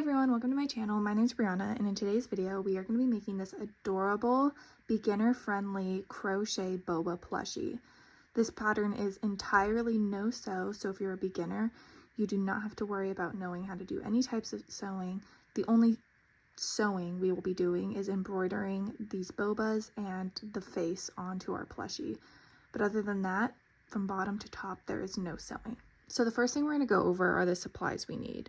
everyone, welcome to my channel. My name is Brianna, and in today's video we are going to be making this adorable, beginner-friendly crochet boba plushie. This pattern is entirely no-sew, so if you're a beginner, you do not have to worry about knowing how to do any types of sewing. The only sewing we will be doing is embroidering these bobas and the face onto our plushie. But other than that, from bottom to top, there is no sewing. So the first thing we're going to go over are the supplies we need.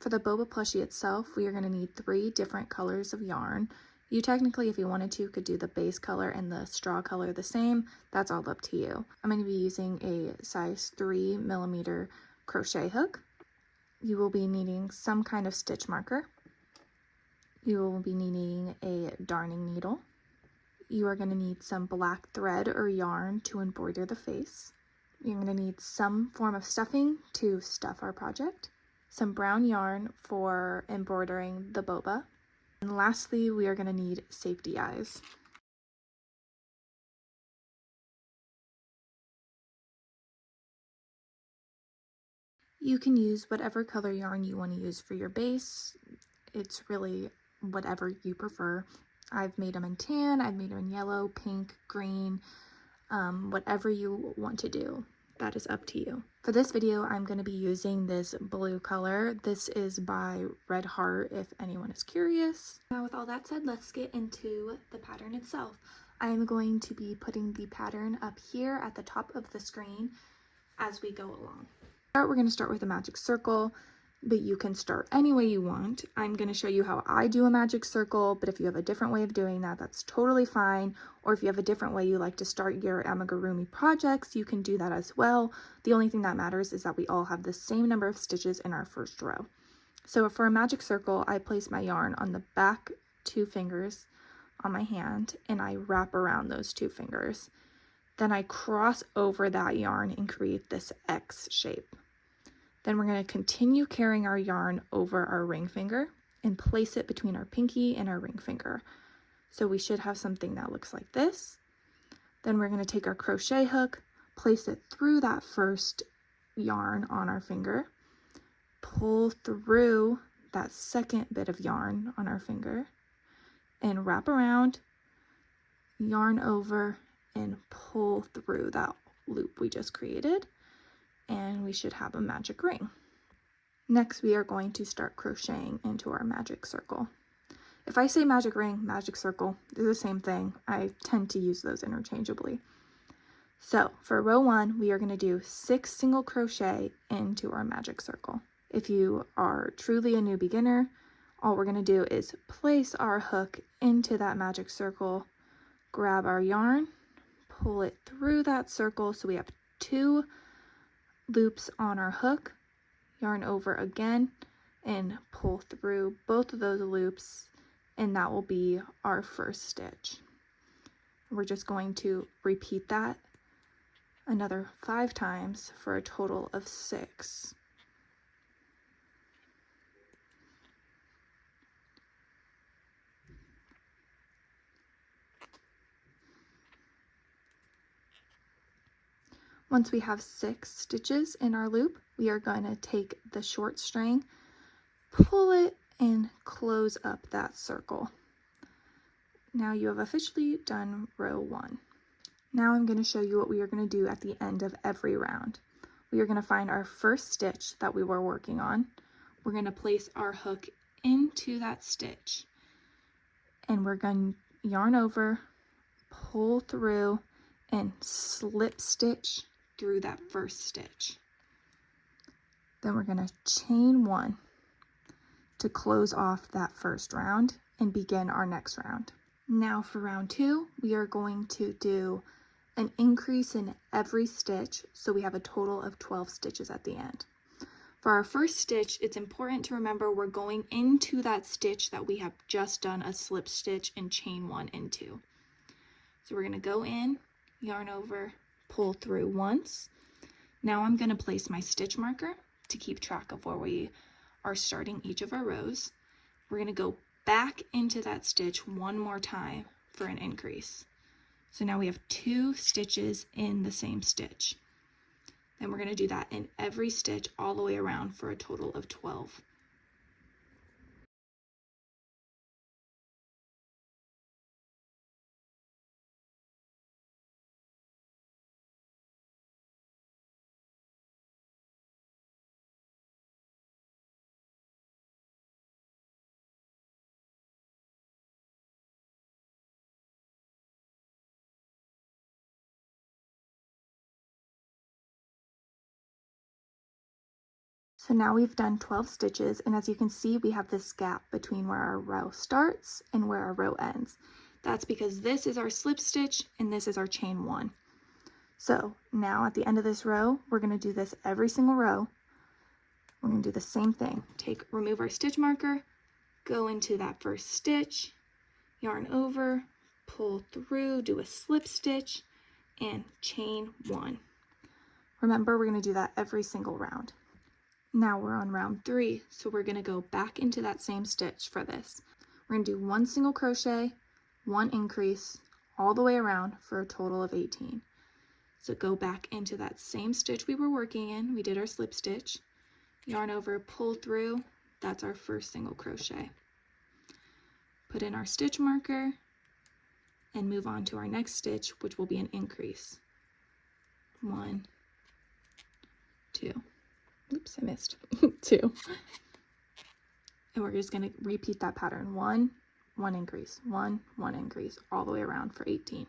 For the boba plushie itself, we are going to need 3 different colors of yarn. You technically, if you wanted to, could do the base color and the straw color the same. That's all up to you. I'm going to be using a size 3mm crochet hook. You will be needing some kind of stitch marker. You will be needing a darning needle. You are going to need some black thread or yarn to embroider the face. You're going to need some form of stuffing to stuff our project. Some brown yarn for embroidering the boba. And lastly, we are going to need safety eyes. You can use whatever color yarn you want to use for your base. It's really whatever you prefer. I've made them in tan, I've made them in yellow, pink, green, whatever you want to do. That is up to you. For this video, I'm going to be using this blue color. This is by Red Heart, if anyone is curious. Now, with all that said, let's get into the pattern itself. I am going to be putting the pattern up here at the top of the screen as we go along. We're going to start with a magic circle, but you can start any way you want. I'm going to show you how I do a magic circle, but if you have a different way of doing that, that's totally fine. Or if you have a different way you like to start your Amigurumi projects, you can do that as well. The only thing that matters is that we all have the same number of stitches in our first row. So for a magic circle, I place my yarn on the back 2 fingers on my hand, and I wrap around those 2 fingers. Then I cross over that yarn and create this X shape. Then we're going to continue carrying our yarn over our ring finger and place it between our pinky and our ring finger. So we should have something that looks like this. Then we're going to take our crochet hook, place it through that first yarn on our finger, pull through that second bit of yarn on our finger, and wrap around, yarn over, and pull through that loop we just created. And we should have a magic ring. Next, we are going to start crocheting into our magic circle. If I say magic ring, magic circle, they're the same thing. I tend to use those interchangeably. So for row 1, we are going to do 6 single crochet into our magic circle. If you are truly a new beginner, all we're going to do is place our hook into that magic circle, grab our yarn, pull it through that circle so we have 2 loops on our hook, yarn over again, and pull through both of those loops, and that will be our first stitch. We're just going to repeat that another 5 times for a total of 6. Once we have 6 stitches in our loop, we are going to take the short string, pull it, and close up that circle. Now you have officially done row 1. Now I'm going to show you what we are going to do at the end of every round. We are going to find our first stitch that we were working on. We're going to place our hook into that stitch, and we're going to yarn over, pull through, and slip stitch through that first stitch. Then we're going to chain 1 to close off that first round and begin our next round. Now for round 2, we are going to do an increase in every stitch, so we have a total of 12 stitches at the end. For our first stitch, it's important to remember we're going into that stitch that we have just done a slip stitch and chain 1 into. So we're going to go in, yarn over, pull through once. Now I'm going to place my stitch marker to keep track of where we are starting each of our rows. We're going to go back into that stitch one more time for an increase. So now we have 2 stitches in the same stitch. Then we're going to do that in every stitch all the way around for a total of 12. So now we've done 12 stitches, and as you can see, we have this gap between where our row starts and where our row ends. That's because this is our slip stitch and this is our chain 1. So now at the end of this row, we're going to do this every single row. We're going to do the same thing. Remove our stitch marker, go into that first stitch, yarn over, pull through, do a slip stitch, and chain 1. Remember, we're going to do that every single round. Now we're on round 3, so we're going to go back into that same stitch for this. We're going to do 1 single crochet, 1 increase, all the way around for a total of 18. So go back into that same stitch we were working in. We did our slip stitch, yarn over, pull through. That's our first single crochet. Put in our stitch marker and move on to our next stitch, which will be an increase. 1, 2. Oops, I missed. 2. And we're just going to repeat that pattern. 1, 1 increase, 1, 1 increase, all the way around for 18.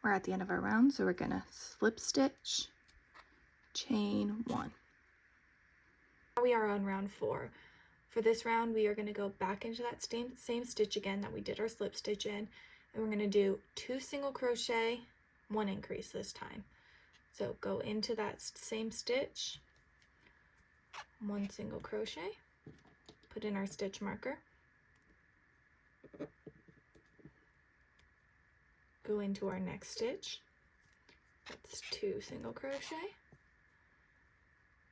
We're at the end of our round, so we're going to slip stitch, chain 1. Now we are on round 4. For this round, we are going to go back into that same stitch again that we did our slip stitch in, and we're going to do 2 single crochet, 1 increase this time. So go into that same stitch, 1 single crochet, put in our stitch marker, go into our next stitch, that's 2 single crochet.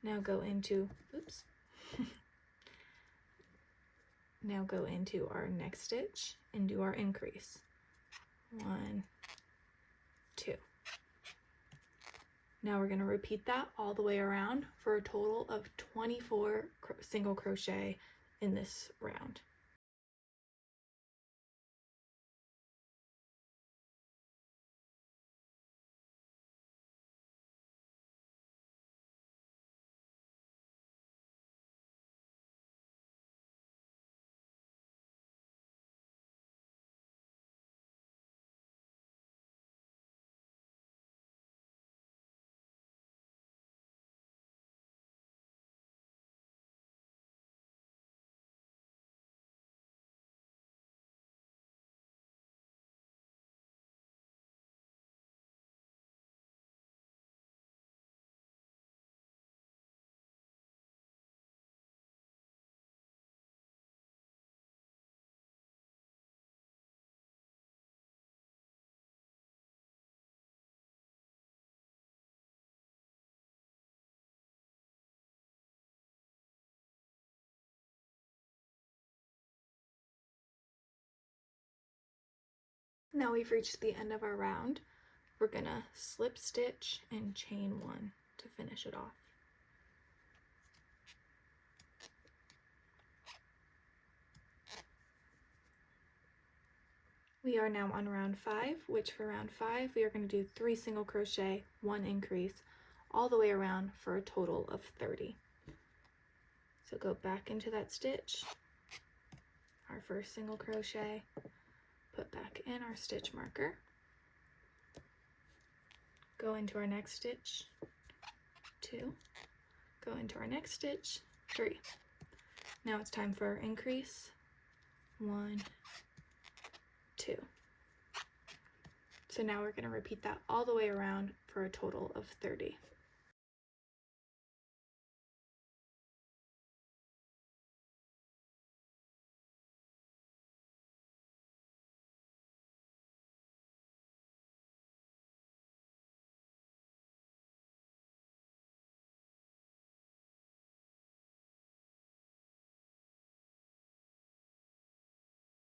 Now go into, oops, now go into our next stitch and do our increase. 1, 2. Now we're going to repeat that all the way around for a total of 24 single crochet in this round. Now we've reached the end of our round. We're going to slip stitch and chain 1 to finish it off. We are now on round 5, which for round 5 we are going to do 3 single crochet, 1 increase, all the way around for a total of 30. So go back into that stitch, our first single crochet, put back in our stitch marker, go into our next stitch, 2, go into our next stitch, 3. Now it's time for our increase, 1, 2. So now we're going to repeat that all the way around for a total of 30.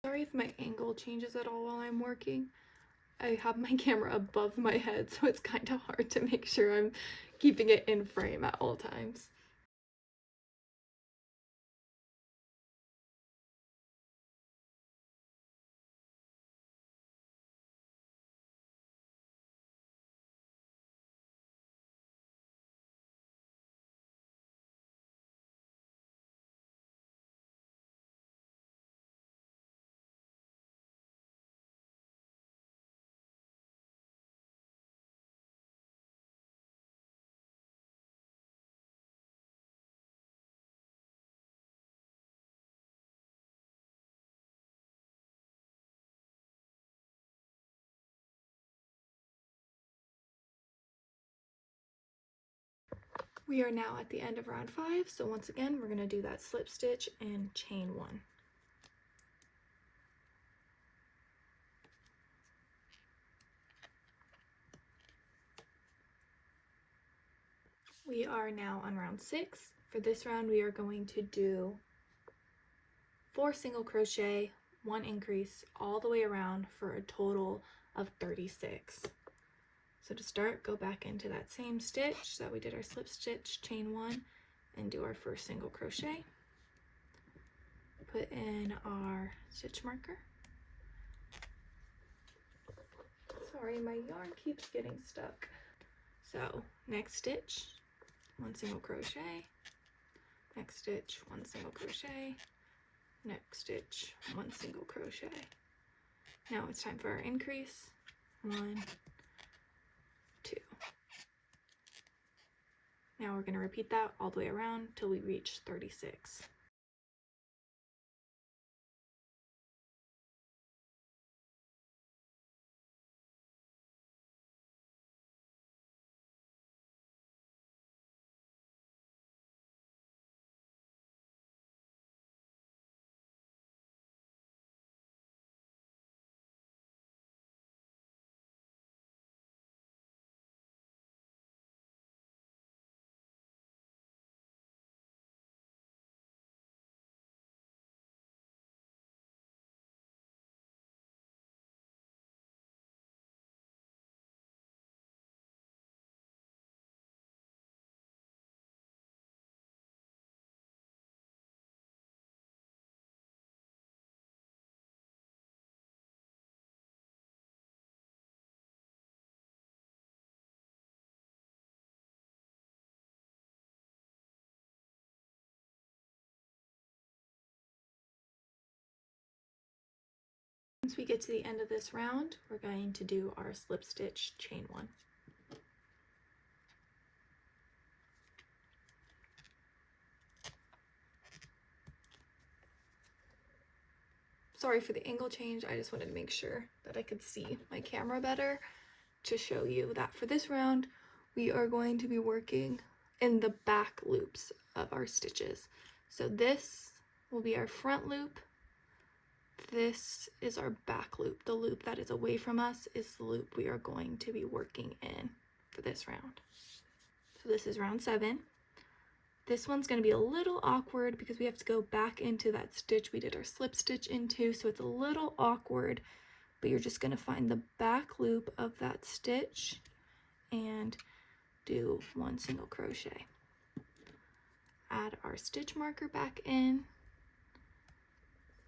Sorry if my angle changes at all while I'm working. I have my camera above my head, so it's kind of hard to make sure I'm keeping it in frame at all times. We are now at the end of round 5, so once again, we're going to do that slip stitch and chain 1. We are now on round 6. For this round, we are going to do 4 single crochet, 1 increase all the way around for a total of 36. So to start, go back into that same stitch that we did our slip stitch, chain 1, and do our first single crochet. Put in our stitch marker. Sorry, my yarn keeps getting stuck. So next stitch, 1 single crochet, next stitch, 1 single crochet, next stitch, 1 single crochet. Now it's time for our increase. 1, 2. Now we're going to repeat that all the way around till we reach 36. Once we get to the end of this round, we're going to do our slip stitch chain 1. Sorry for the angle change, I just wanted to make sure that I could see my camera better to show you that for this round, we are going to be working in the back loops of our stitches. So this will be our front loop. This is our back loop. The loop that is away from us is the loop we are going to be working in for this round. So this is round 7. This one's going to be a little awkward because we have to go back into that stitch we did our slip stitch into, so it's a little awkward, but you're just going to find the back loop of that stitch and do 1 single crochet. Add our stitch marker back in,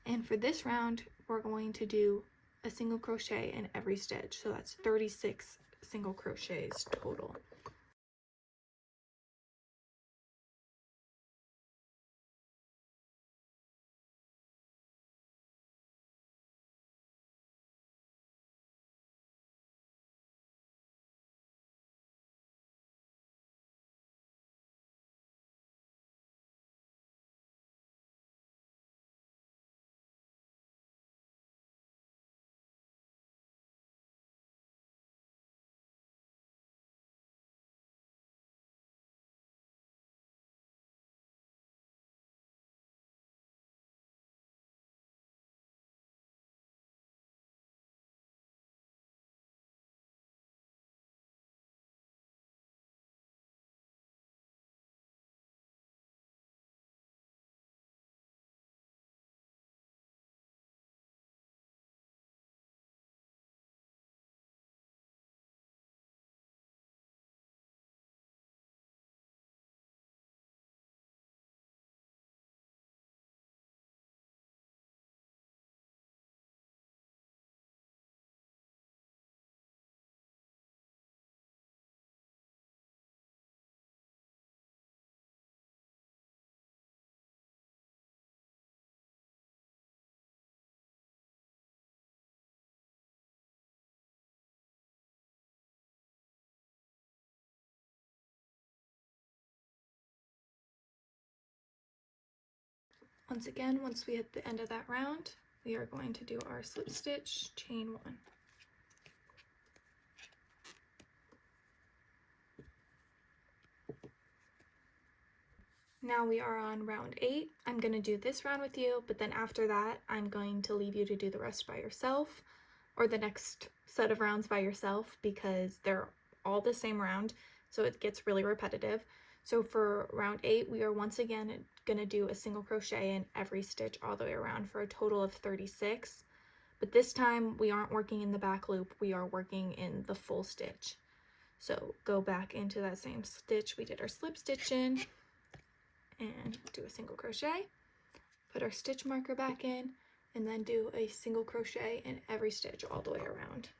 and for this round we're going to do a single crochet in every stitch, so that's 36 single crochets total. Once again, once we hit the end of that round, we are going to do our slip stitch, chain 1. Now we are on round 8. I'm going to do this round with you, but then after that, I'm going to leave you to do the rest by yourself, or the next set of rounds by yourself, because they're all the same round, so it gets really repetitive. So for round 8, we are once again going to do a single crochet in every stitch all the way around for a total of 36. But this time we aren't working in the back loop, we are working in the full stitch. So go back into that same stitch we did our slip stitch in, and do a single crochet, put our stitch marker back in, and then do a single crochet in every stitch all the way around.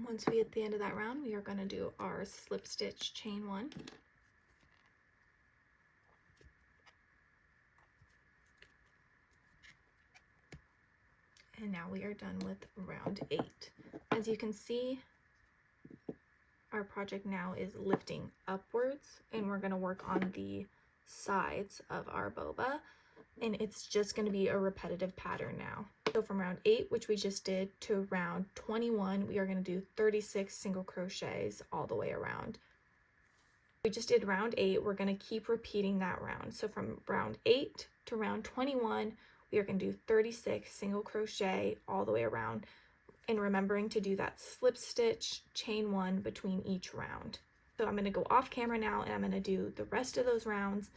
Once we hit the end of that round, we are going to do our slip stitch, chain 1. And now we are done with round 8. As you can see, our project now is lifting upwards, and we're going to work on the sides of our boba, and it's just going to be a repetitive pattern now. So from round 8, which we just did, to round 21, we are going to do 36 single crochets all the way around. We just did round 8, we're going to keep repeating that round. So from round 8 to round 21, we are going to do 36 single crochet all the way around, and remembering to do that slip stitch, chain 1 between each round. So I'm going to go off camera now, and I'm going to do the rest of those rounds,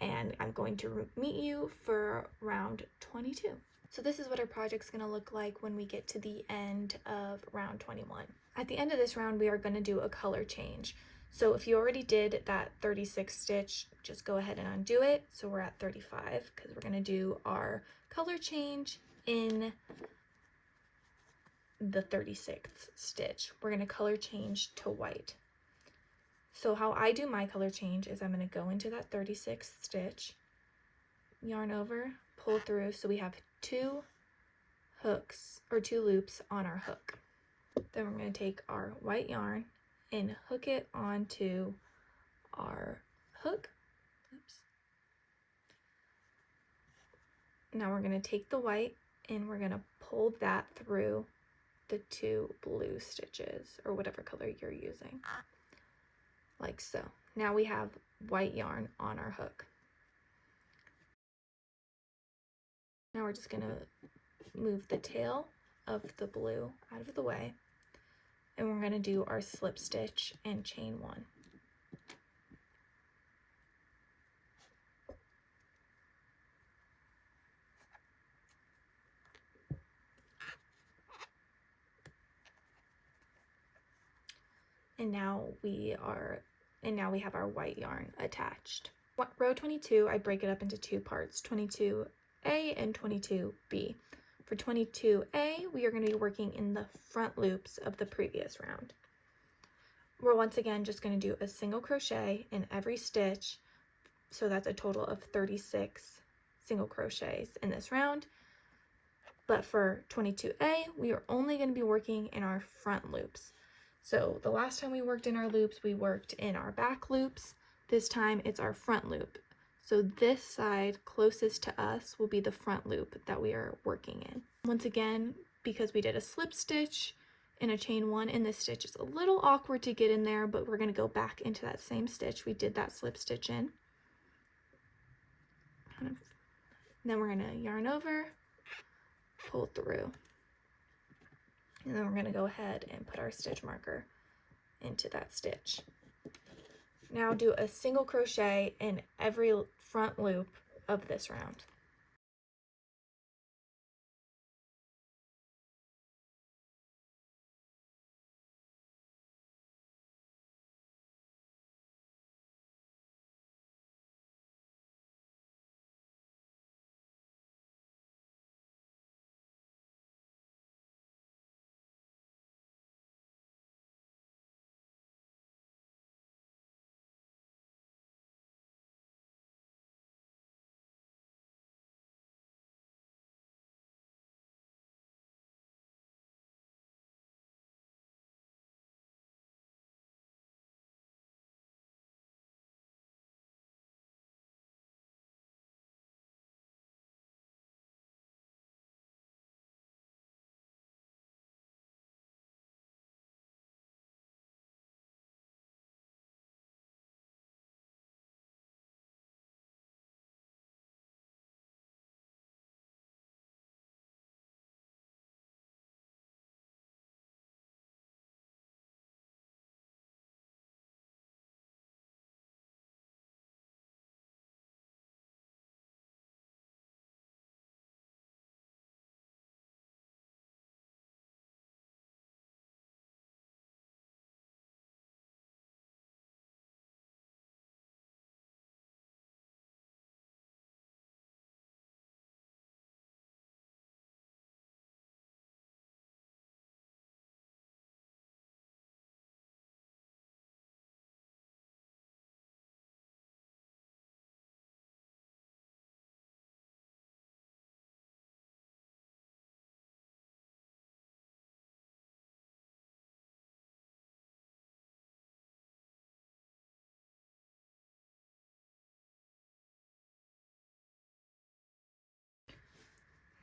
and I'm going to meet you for round 22. So this is what our project's going to look like when we get to the end of round 21. At the end of this round, we are going to do a color change. So if you already did that 36 stitch, just go ahead and undo it. So we're at 35, because we're going to do our color change in the 36th stitch. We're going to color change to white. So how I do my color change is I'm going to go into that 36th stitch, yarn over, pull through, so we have 2 hooks or 2 loops on our hook. Then we're going to take our white yarn and hook it onto our hook. Oops. Now we're going to take the white and we're going to pull that through the 2 blue stitches, or whatever color you're using, like so. Now we have white yarn on our hook. Now we're just going to move the tail of the blue out of the way, and we're going to do our slip stitch and chain 1. And now we have our white yarn attached. Row 22, I break it up into 2 parts, 22A and 22B. For 22A, we are going to be working in the front loops of the previous round. We're once again just going to do a single crochet in every stitch, so that's a total of 36 single crochets in this round. But for 22A, we are only going to be working in our front loops. So the last time we worked in our loops, we worked in our back loops. This time it's our front loop. So this side closest to us will be the front loop that we are working in. Once again, because we did a slip stitch in a chain one in this stitch, it's a little awkward to get in there, but we're going to go back into that same stitch we did that slip stitch in. Then we're going to yarn over, pull through, and then we're going to go ahead and put our stitch marker into that stitch. Now do a single crochet in every front loop of this round.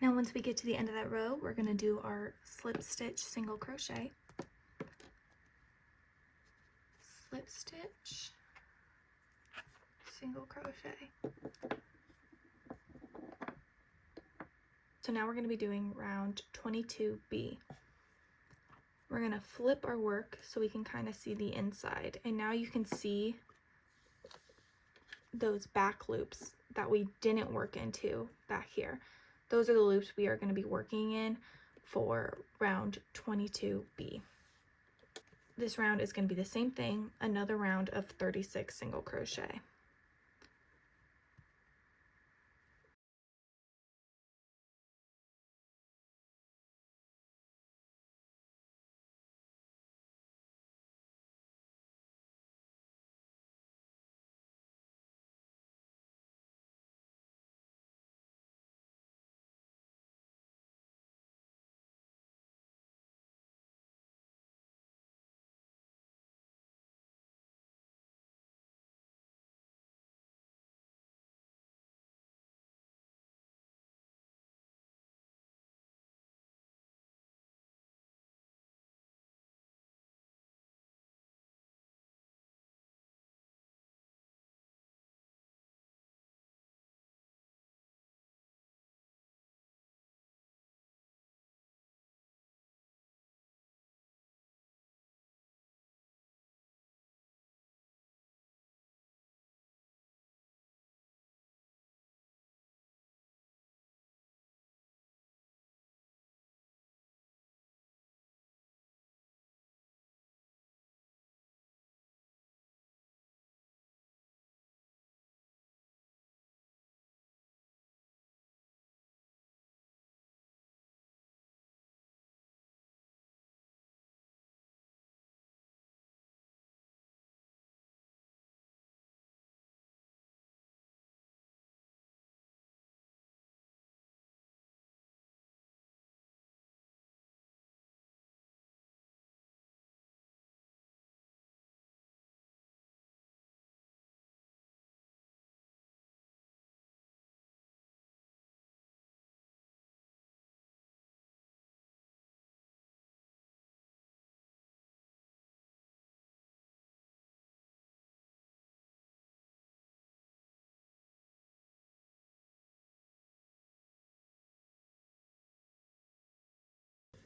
Now once we get to the end of that row, we're going to do our slip stitch single crochet, slip stitch, single crochet. So now we're going to be doing round 22B. We're going to flip our work so we can kind of see the inside, and now you can see those back loops that we didn't work into back here. Those are the loops we are going to be working in for round 22B. This round is going to be the same thing, another round of 36 single crochet.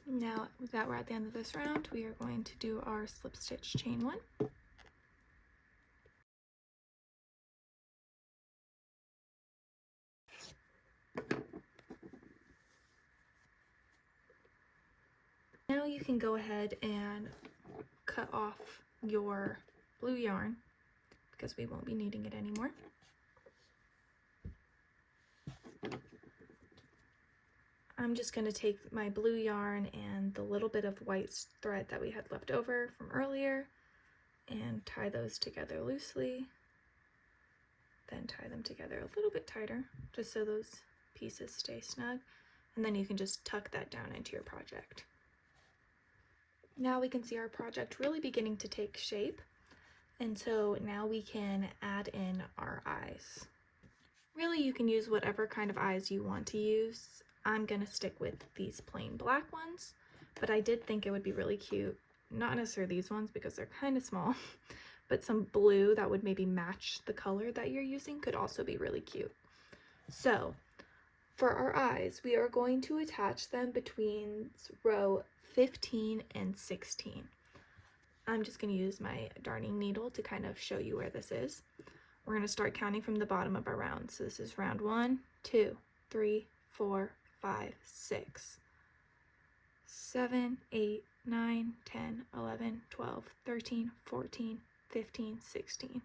Now that we're at the end of this round, we are going to do our slip stitch chain 1. Now you can go ahead and cut off your blue yarn because we won't be needing it anymore. I'm just going to take my blue yarn and the little bit of white thread that we had left over from earlier and tie those together loosely, then tie them together a little bit tighter just so those pieces stay snug, and then you can just tuck that down into your project. Now we can see our project really beginning to take shape, and so now we can add in our eyes. Really, you can use whatever kind of eyes you want to use. I'm gonna stick with these plain black ones, but I did think it would be really cute, not necessarily these ones because they're kind of small, but some blue that would maybe match the color that you're using could also be really cute. So for our eyes, we are going to attach them between row 15 and 16. I'm just going to use my darning needle to kind of show you where this is. We're going to start counting from the bottom of our round. So this is round 1, 2, 3, 4, 5, 6, 7, 8, 9, 10, 11, 12, 13, 14, 15, 16.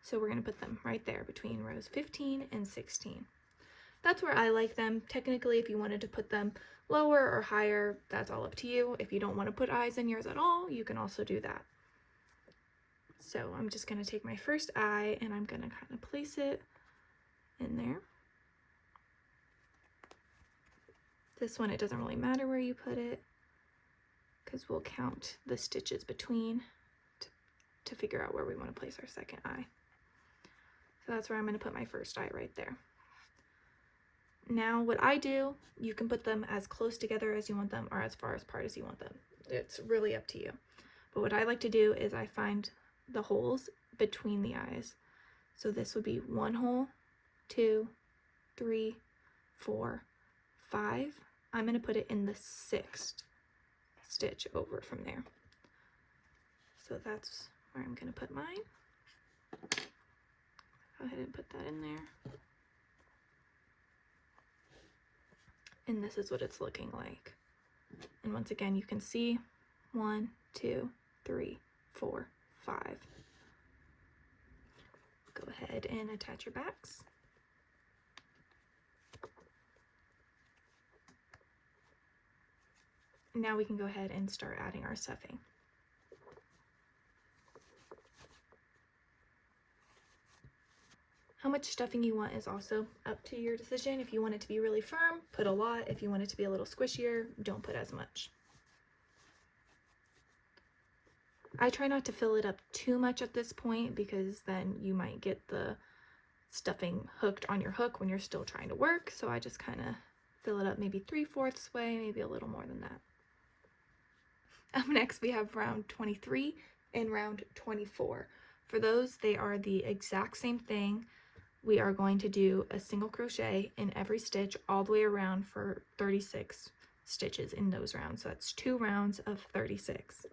So we're going to put them right there between rows 15 and 16. That's where I like them. Technically, if you wanted to put them lower or higher, that's all up to you. If you don't want to put eyes in yours at all, you can also do that. So I'm just going to take my first eye and I'm going to kind of place it in there. This one, it doesn't really matter where you put it because we'll count the stitches between to figure out where we want to place our second eye. So that's where I'm going to put my first eye right there. Now what I do, you can put them as close together as you want them or as far apart as you want them. It's really up to you. But what I like to do is I find the holes between the eyes. So this would be 1 hole, 2, 3, 4, 5. I'm going to put it in the 6th stitch over from there. So that's where I'm going to put mine. Go ahead and put that in there. And this is what it's looking like. And once again, you can see 1, 2, 3, 4, 5. Go ahead and attach your backs. Now we can go ahead and start adding our stuffing. How much stuffing you want is also up to your decision. If you want it to be really firm, put a lot. If you want it to be a little squishier, don't put as much. I try not to fill it up too much at this point because then you might get the stuffing hooked on your hook when you're still trying to work. So I just kind of fill it up maybe 3/4 way, maybe a little more than that. Up next we have round 23 and round 24. For those, they are the exact same thing. We are going to do a single crochet in every stitch all the way around for 36 stitches in those rounds. So that's 2 rounds of 36.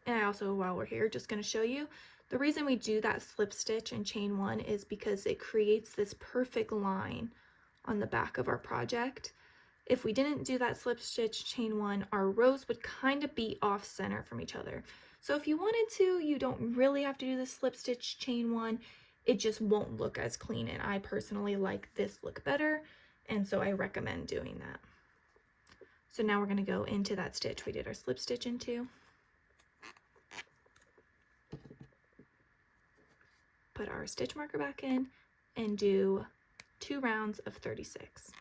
And I also, while we're here, just going to show you the reason we do that slip stitch in chain 1 is because it creates this perfect line on the back of our project. If we didn't do that slip stitch chain 1, our rows would kind of be off center from each other. So if you wanted to, you don't really have to do the slip stitch chain 1. It just won't look as clean, and I personally like this look better, and so I recommend doing that. So now we're going to go into that stitch we did our slip stitch into. Put our stitch marker back in and do 2 rounds of 36.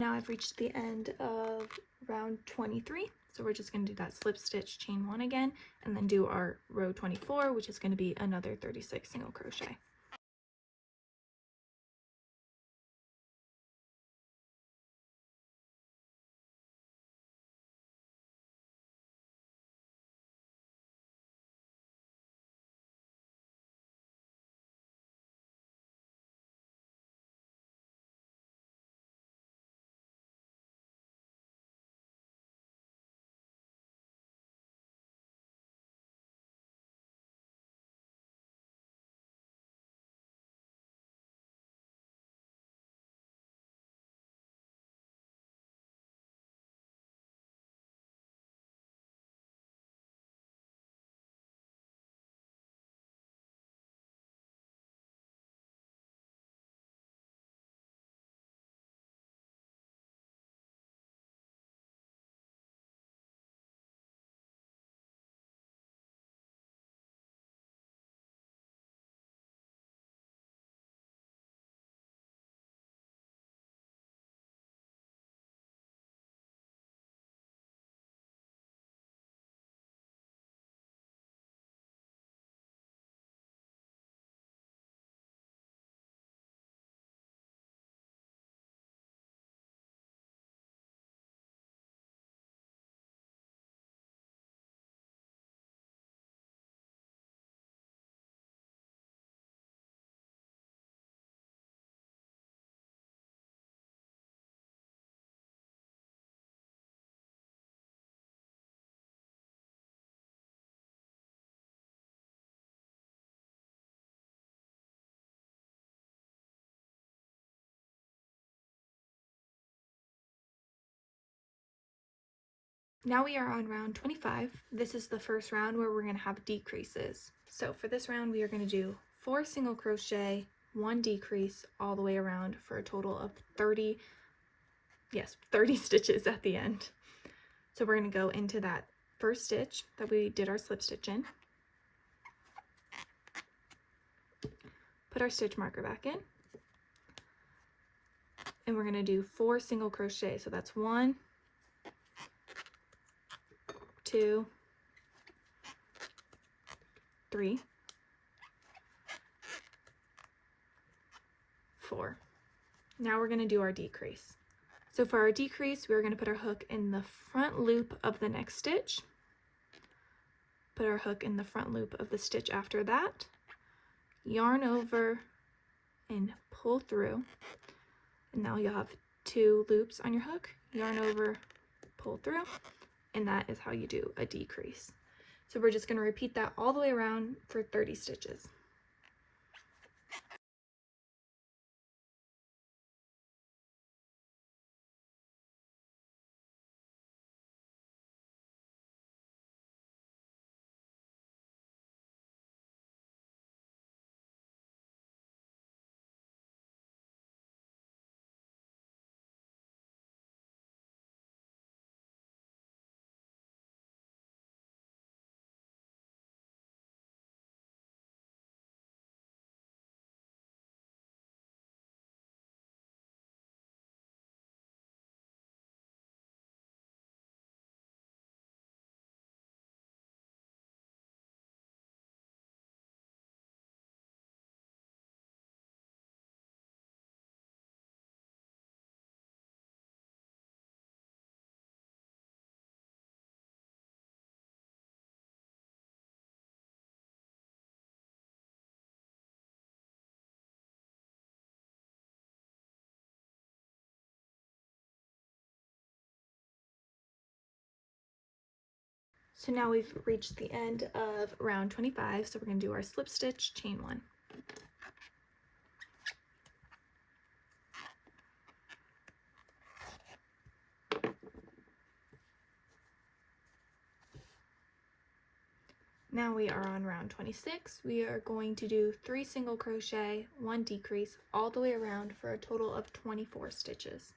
Now I've reached the end of round 23, so we're just going to do that slip stitch chain 1 again, and then do our row 24, which is going to be another 36 single crochet. Now we are on round 25. This is the first round where we're going to have decreases. So for this round, we are going to do 4 single crochet, 1 decrease all the way around for a total of 30 stitches at the end. So we're going to go into that first stitch that we did our slip stitch in, put our stitch marker back in, and we're going to do 4 single crochet. So that's 1, 2, 3, 4. Now we're going to do our decrease. So for our decrease, we're going to put our hook in the front loop of the next stitch, put our hook in the front loop of the stitch after that, yarn over and pull through, and now you'll have 2 loops on your hook, yarn over, pull through, and that is how you do a decrease. So we're just going to repeat that all the way around for 30 stitches. So now we've reached the end of round 25, so we're going to do our slip stitch, chain 1. Now we are on round 26. We are going to do 3 single crochet, 1 decrease all the way around for a total of 24 stitches.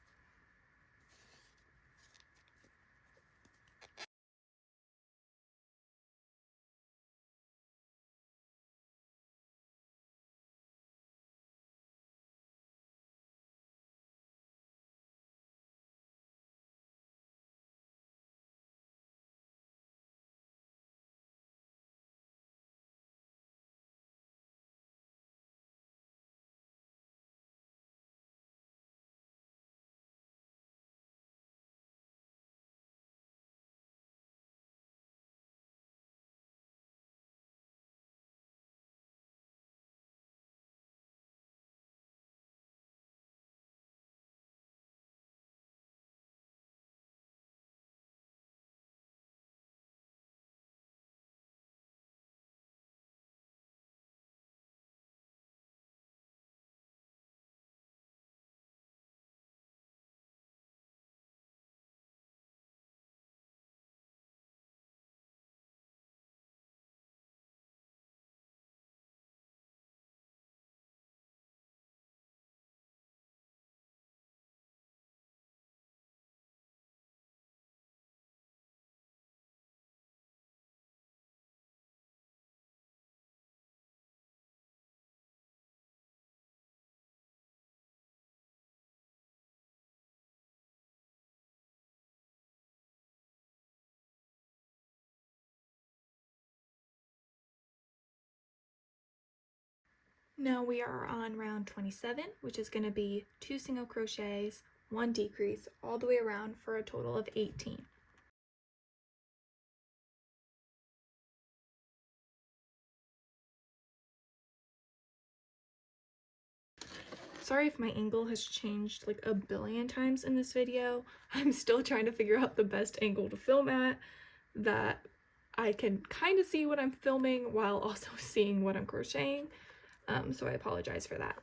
Now we are on round 27, which is going to be 2 single crochets, 1 decrease, all the way around for a total of 18. Sorry if my angle has changed like a billion times in this video. I'm still trying to figure out the best angle to film at that I can kind of see what I'm filming while also seeing what I'm crocheting. So I apologize for that.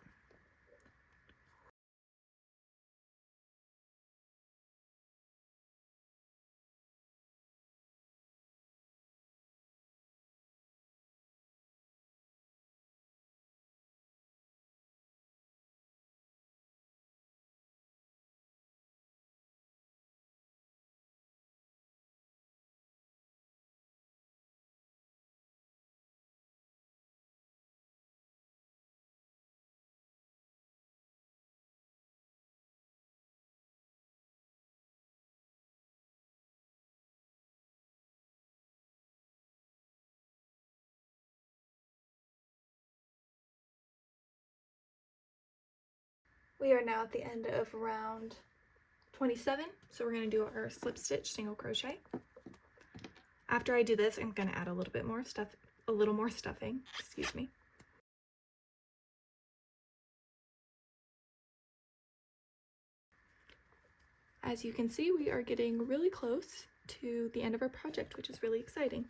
We are now at the end of round 27, so we're going to do our slip stitch single crochet. After I do this, I'm going to add a little bit more stuff, a little more stuffing, excuse me. As you can see, we are getting really close to the end of our project, which is really exciting.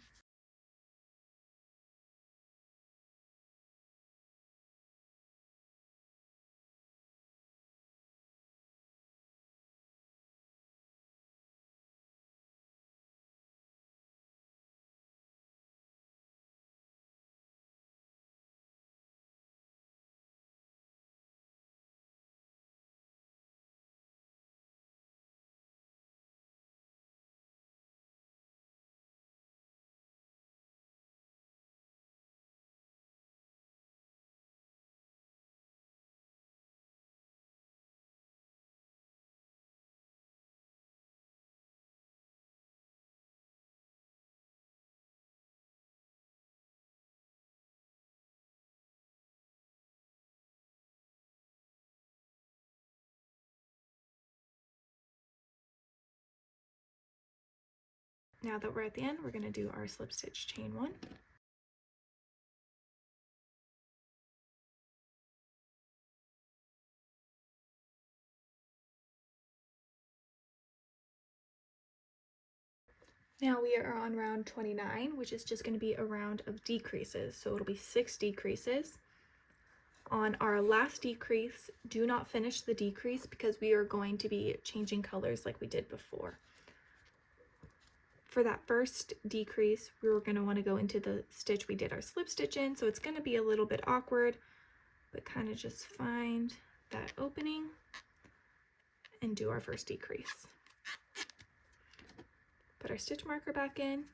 Now that we're at the end, we're going to do our slip stitch chain 1. Now we are on round 29, which is just going to be a round of decreases. So it'll be 6 decreases. On our last decrease, do not finish the decrease because we are going to be changing colors like we did before. For that first decrease, we were going to want to go into the stitch we did our slip stitch in, so it's going to be a little bit awkward, but kind of just find that opening and do our first decrease. Put our stitch marker back in.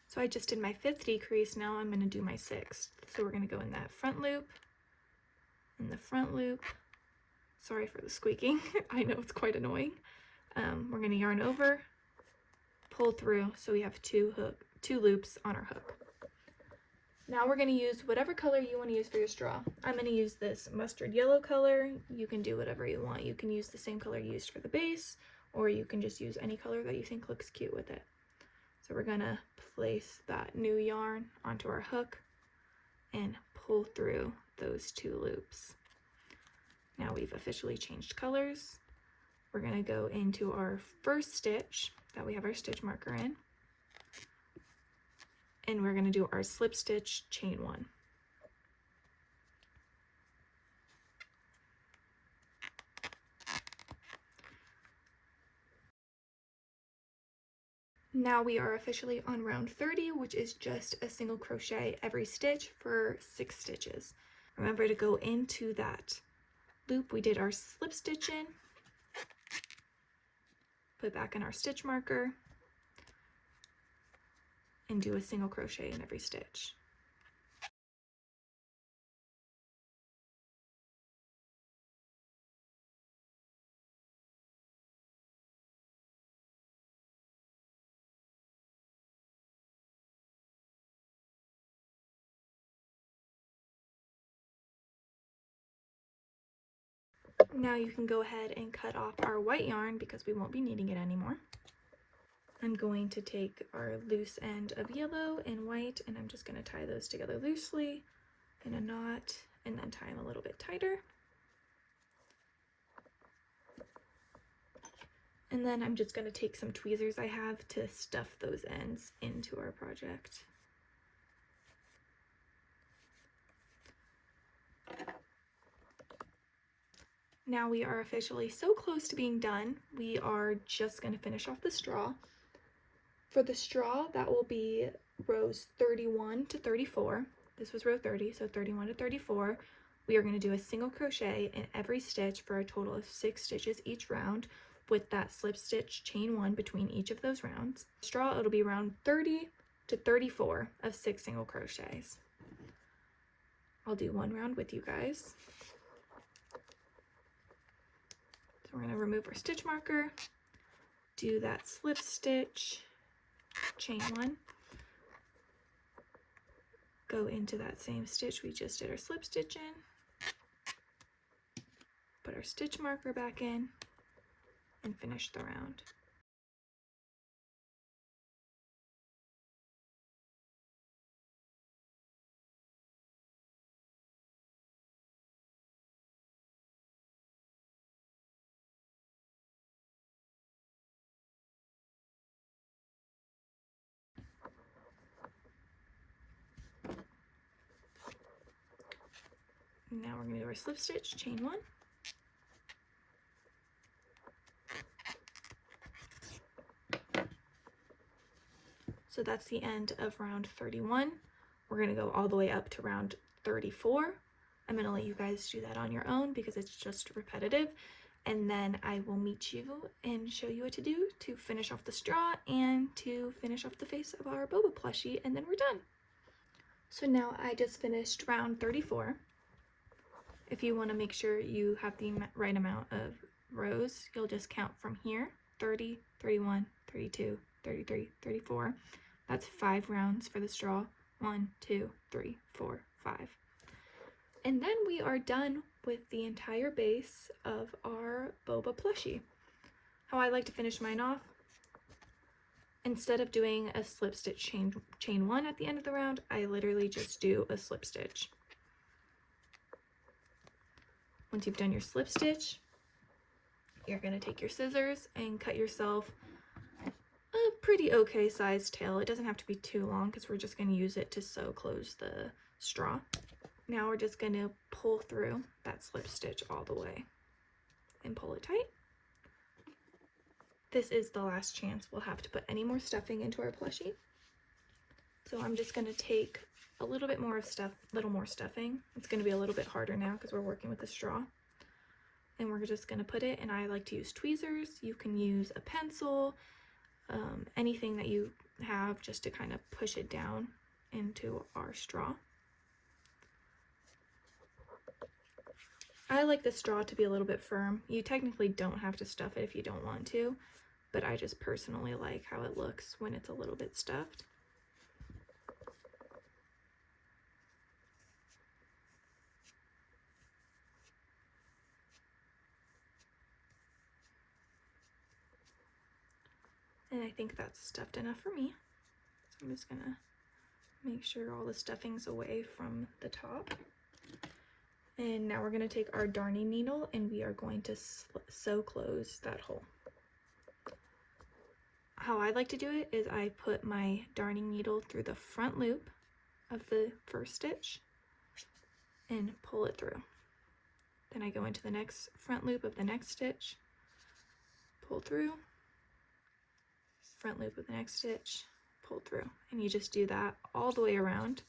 So I just did my 5th decrease, now I'm going to do my 6th. So we're going to go in that front loop, in the front loop. Sorry for the squeaking, I know it's quite annoying. We're going to yarn over, pull through, so we have 2 loops on our hook. Now we're going to use whatever color you want to use for your straw. I'm going to use this mustard yellow color. You can do whatever you want. You can use the same color you used for the base, or you can just use any color that you think looks cute with it. So we're going to place that new yarn onto our hook and pull through those 2 loops. Now we've officially changed colors. We're going to go into our first stitch that we have our stitch marker in, and we're going to do our slip stitch chain 1. Now we are officially on round 30, which is just a single crochet every stitch for 6 stitches. Remember to go into that loop we did our slip stitch in, put back in our stitch marker, and do a single crochet in every stitch. Now you can go ahead and cut off our white yarn because we won't be needing it anymore. I'm going to take our loose end of yellow and white, and I'm just going to tie those together loosely in a knot and then tie them a little bit tighter. And then I'm just going to take some tweezers I have to stuff those ends into our project. Now we are officially so close to being done. We are just going to finish off the straw. For the straw, that will be rows 31 to 34. This was row 30, so 31 to 34. We are going to do a single crochet in every stitch for a total of 6 stitches each round, with that slip stitch chain 1 between each of those rounds. Straw, it'll be around 30 to 34 of 6 single crochets. I'll do one round with you guys. So we're going to remove our stitch marker, do that slip stitch, chain 1, go into that same stitch we just did our slip stitch in, put our stitch marker back in, and finish the round. Now we're going to do our slip stitch, chain 1. So that's the end of round 31. We're going to go all the way up to round 34. I'm going to let you guys do that on your own because it's just repetitive. And then I will meet you and show you what to do to finish off the straw and to finish off the face of our Boba plushie, and then we're done. So now I just finished round 34. If you want to make sure you have the right amount of rows, you'll just count from here: 30, 31, 32, 33, 34. That's 5 rounds for the straw. 1, 2, 3, 4, 5. And then we are done with the entire base of our Boba plushie. How I like to finish mine off: instead of doing a slip stitch chain 1 at the end of the round, I literally just do a slip stitch. Once you've done your slip stitch, you're going to take your scissors and cut yourself a pretty okay sized tail. It doesn't have to be too long because we're just going to use it to sew close the straw. Now we're just going to pull through that slip stitch all the way and pull it tight. This is the last chance we'll have to put any more stuffing into our plushie. So I'm just going to take a little bit more of stuffing. It's going to be a little bit harder now because we're working with the straw. And we're just going to put it, and I like to use tweezers. You can use a pencil, anything that you have, just to kind of push it down into our straw. I like the straw to be a little bit firm. You technically don't have to stuff it if you don't want to, but I just personally like how it looks when it's a little bit stuffed. And I think that's stuffed enough for me. So I'm just gonna make sure all the stuffing's away from the top. And now we're gonna take our darning needle and we are going to sew close that hole. How I like to do it is I put my darning needle through the front loop of the first stitch and pull it through. Then I go into the next front loop of the next stitch, pull through, front loop of the next stitch, pull through. And you just do that all the way around.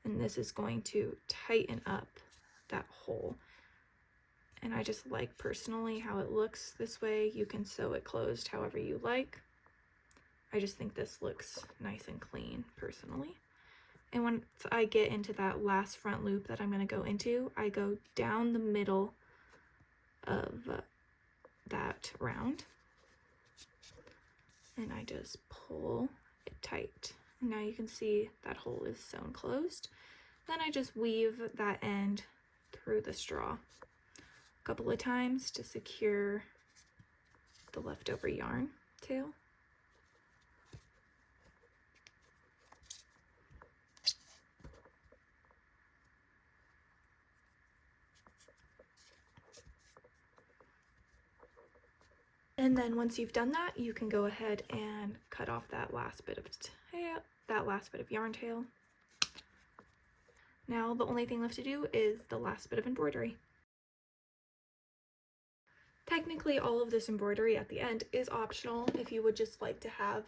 And this is going to tighten up that hole. And I just like personally how it looks this way. You can sew it closed however you like. I just think this looks nice and clean personally. And once I get into that last front loop that I'm going to go into, I go down the middle of that round and I just pull it tight. And now you can see that hole is sewn closed. Then I just weave that end through the straw a couple of times to secure the leftover yarn tail. And then once you've done that, you can go ahead and cut off that last bit of yarn tail. Now the only thing left to do is the last bit of embroidery. Technically, all of this embroidery at the end is optional. If you would just like to have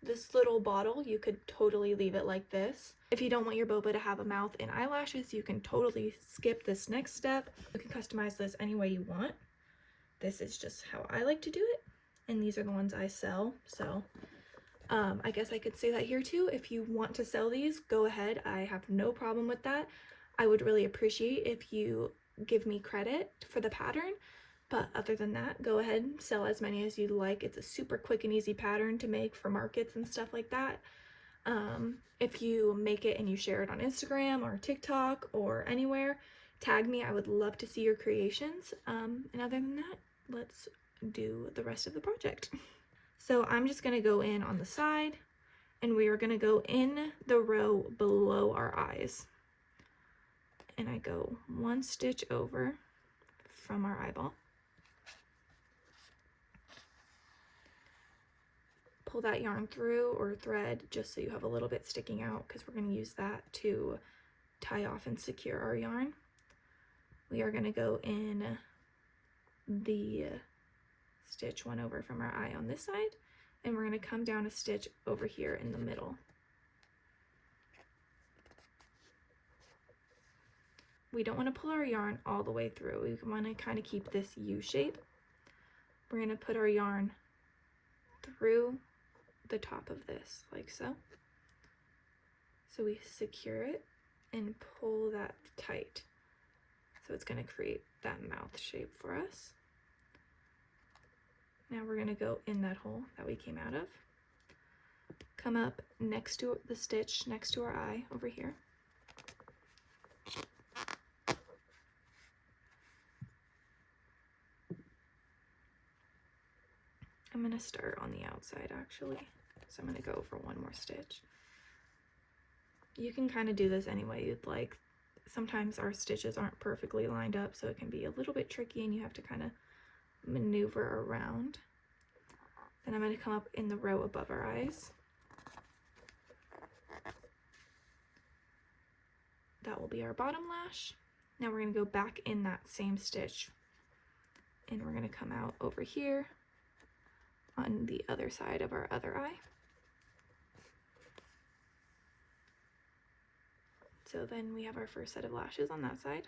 this little bottle, you could totally leave it like this. If you don't want your boba to have a mouth and eyelashes, you can totally skip this next step. You can customize this any way you want. This is just how I like to do it, and these are the ones I sell, so I guess I could say that here too. If you want to sell these, go ahead. I have no problem with that. I would really appreciate if you give me credit for the pattern, but other than that, go ahead and sell as many as you'd like. It's a super quick and easy pattern to make for markets and stuff like that. If you make it and you share it on Instagram or TikTok or anywhere, tag me. I would love to see your creations. And other than that, let's do the rest of the project. So I'm just going to go in on the side, and we are going to go in the row below our eyes. And I go one stitch over from our eyeball. Pull that yarn through or thread just so you have a little bit sticking out, because we're going to use that to tie off and secure our yarn. We are going to go in the stitch one over from our eye on this side, and we're going to come down a stitch over here in the middle. We don't want to pull our yarn all the way through. We want to kind of keep this U shape. We're going to put our yarn through the top of this like so. So we secure it and pull that tight. So it's going to create that mouth shape for us. Now we're going to go in that hole that we came out of. Come up next to the stitch next to our eye over here. I'm going to start on the outside actually. So I'm going to go for one more stitch. You can kind of do this any way you'd like. Sometimes our stitches aren't perfectly lined up, so it can be a little bit tricky and you have to kind of maneuver around. Then I'm going to come up in the row above our eyes. That will be our bottom lash. Now we're going to go back in that same stitch, and we're going to come out over here on the other side of our other eye. So then we have our first set of lashes on that side.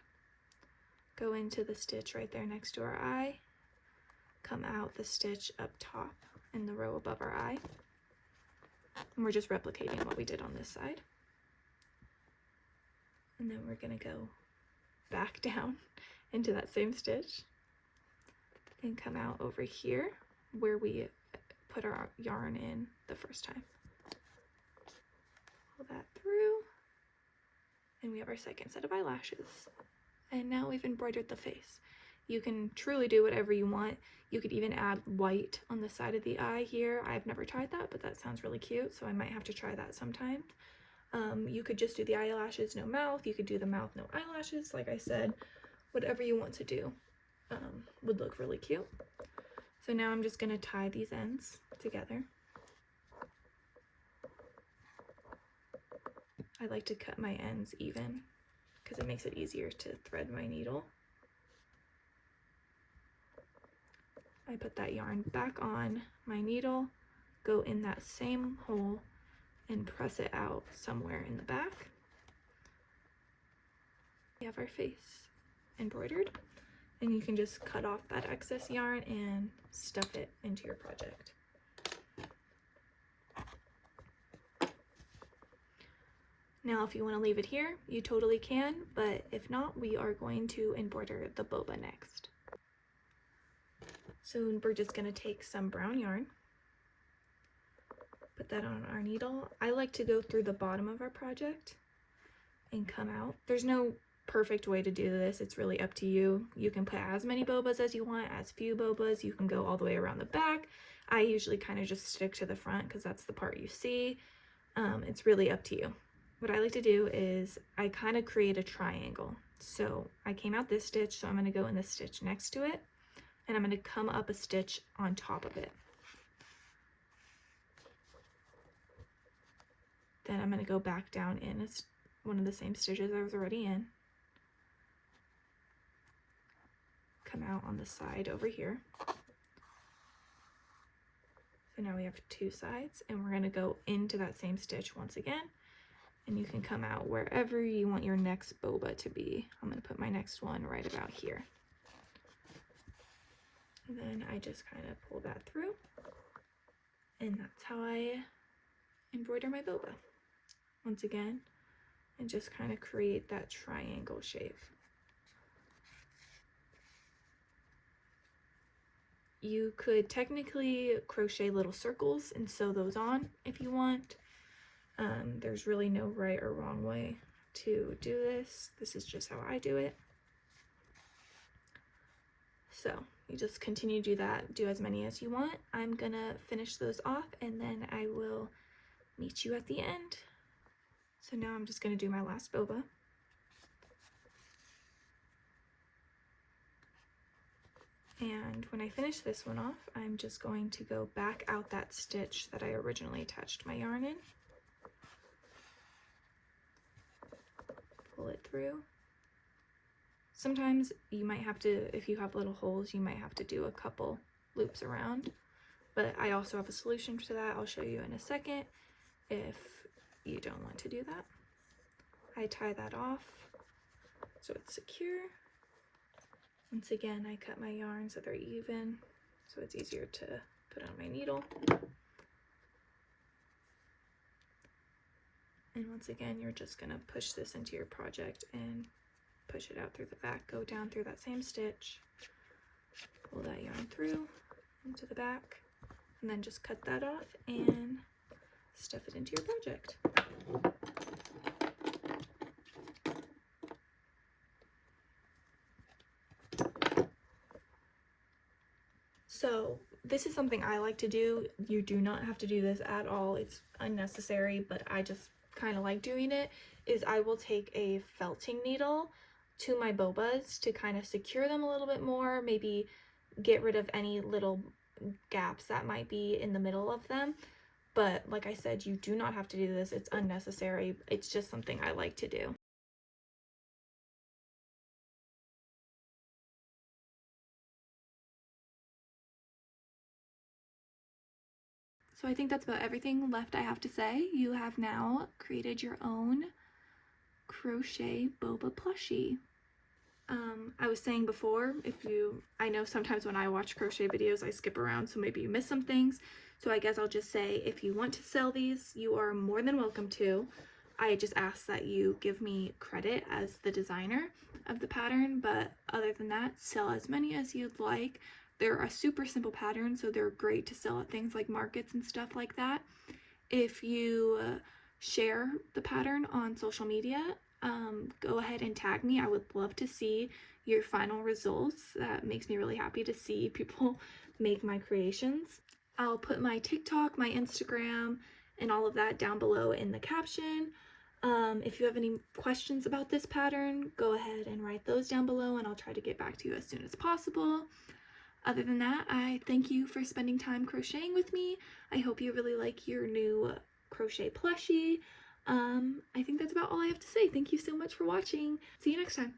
Go into the stitch right there next to our eye. Come out the stitch up top in the row above our eye. And we're just replicating what we did on this side. And then we're going to go back down into that same stitch and come out over here where we put our yarn in the first time. Pull that through, and we have our second set of eyelashes. And now we've embroidered the face. You can truly do whatever you want. You could even add white on the side of the eye here. I've never tried that, but that sounds really cute, so I might have to try that sometime. You could just do the eyelashes, no mouth. You could do the mouth, no eyelashes. Like I said, whatever you want to do would look really cute. So now I'm just going to tie these ends together. I like to cut my ends even because it makes it easier to thread my needle. I put that yarn back on my needle, go in that same hole, and press it out somewhere in the back. We have our face embroidered, and you can just cut off that excess yarn and stuff it into your project. Now if you want to leave it here, you totally can, but if not, we are going to embroider the boba next. So we're just going to take some brown yarn, put that on our needle. I like to go through the bottom of our project and come out. There's no perfect way to do this. It's really up to you. You can put as many bobas as you want, as few bobas. You can go all the way around the back. I usually kind of just stick to the front because that's the part you see. It's really up to you. What I like to do is I kind of create a triangle. So I came out this stitch, so I'm going to go in the stitch next to it, and I'm going to come up a stitch on top of it. Then I'm going to go back down in one of the same stitches I was already in. Come out on the side over here. So now we have two sides, and we're going to go into that same stitch once again, and you can come out wherever you want your next boba to be. I'm going to put my next one right about here. And then I just kind of pull that through, and that's how I embroider my boba. Once again, and just kind of create that triangle shape. You could technically crochet little circles and sew those on if you want. There's really no right or wrong way to do this. This is just how I do it. So you just continue to do that, do as many as you want. I'm gonna finish those off and then I will meet you at the end. So now I'm just going to do my last boba. And when I finish this one off, I'm just going to go back out that stitch that I originally attached my yarn in. Pull it through. Sometimes you might have to, if you have little holes, you might have to do a couple loops around. But I also have a solution to that. I'll show you in a second if you don't want to do that. I tie that off so it's secure. Once again, I cut my yarn so they're even, so it's easier to put on my needle. And once again, you're just gonna push this into your project and push it out through the back, go down through that same stitch, pull that yarn through into the back, and then just cut that off and stuff it into your project. So this is something I like to do. You do not have to do this at all. It's unnecessary, but I just kind of like doing it. Is I will take a felting needle to my bobas to kind of secure them a little bit more, maybe get rid of any little gaps that might be in the middle of them. But like I said, you do not have to do this. It's unnecessary. It's just something I like to do. So I think that's about everything left I have to say. You have now created your own crochet boba plushie. I was saying before, I know sometimes when I watch crochet videos, I skip around, so maybe you miss some things. So I guess I'll just say, if you want to sell these, you are more than welcome to. I just ask that you give me credit as the designer of the pattern, but other than that, sell as many as you'd like. They're a super simple pattern, so they're great to sell at things like markets and stuff like that. If you share the pattern on social media, go ahead and tag me. I would love to see your final results. That makes me really happy to see people make my creations. I'll put my TikTok, my Instagram, and all of that down below in the caption. If you have any questions about this pattern, go ahead and write those down below and I'll try to get back to you as soon as possible. Other than that, I thank you for spending time crocheting with me. I hope you really like your new crochet plushie. I think that's about all I have to say. Thank you so much for watching. See you next time.